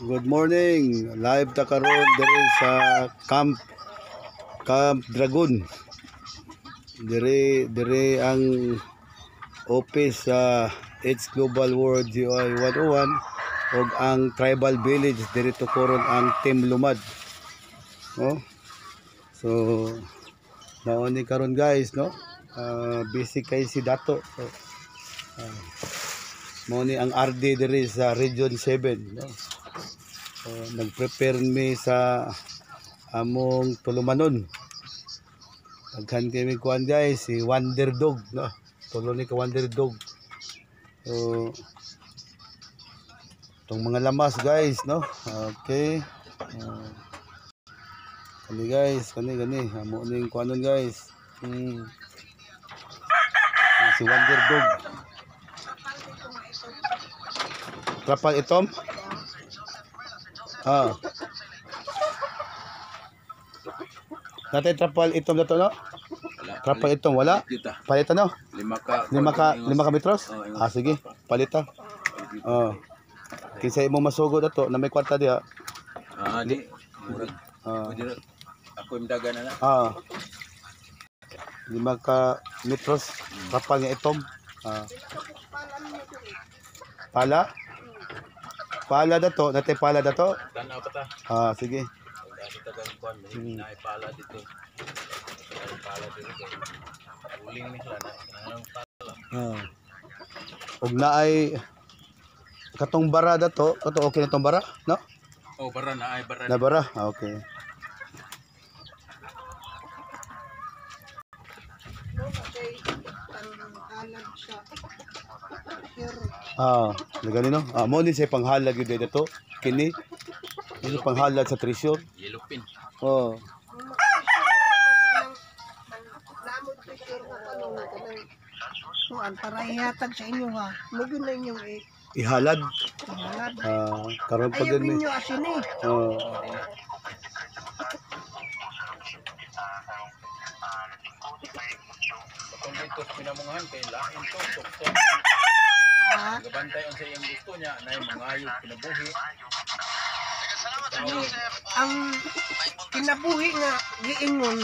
Good morning. Live ta karon diri sa Camp Dragon. Diri ang office sa It's Global World GOI 101 ug ang tribal village diri tukuron ang Team Lumad. No? So mao ni karon guys, no? Busy kay si Dato. So, mao ni ang RD diri sa Region 7, no? Nag-prepare mi sa among tulumanon. Daghan kami kuan guys, si Wonder Dog, no? Tulo ni ka Wonder Dog. So tong mga lamas guys, no? Okay. Kani guys, kani amo ning kuanon guys. Si Wonder Dog. Trapal itom? Natay trapal itom dato, no? Trapal itom wala. Palitan, no? 5 ka metros? Sige, palita. Kinsa imo masugod dato na may kwarta diha? Di. Ako im dagan na. 5 ka metros trapal nga itom. Pala? Pala dato, natay pala dato? Tanaw pa ta. Sige. Kita gan kuan na pala dito. Pala dito. Uling ni sila na pala. Og naay katong bara dato, kato okay na tong bara, no? Oh, bara na ay bara. Na bara? Okay. Nagani, no? Mo ni say panghalag gyud dito. Kini ini panghalag sa treasure. Yellow pin. Kuan para ihatag sa inyo ha. Mugi na inyong Ihalad. ihalad. Karon pa Ayaw din ni. ninyo asin eh. Kung dito pinamungahan kay lain to, tukso. Gabantay on sa iyang gusto niya na mangayo kinabuhi. Ang kinabuhi nga giingon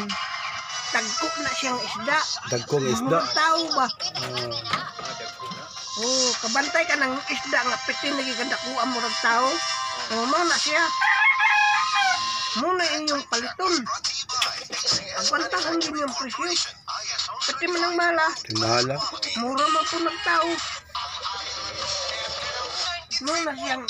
dagko na siyang isda. Dagkong isda. Mga tao ba? Dagko na. Oh, kabantay ka ng isda nga pitin lagi kadakuan mo rag tao. Oh, mo na siya. Muna inyong paliton. Agwantahon din yung presyo. Pati man ang mala. Mahala. Mura man po ng tao. Muna siyang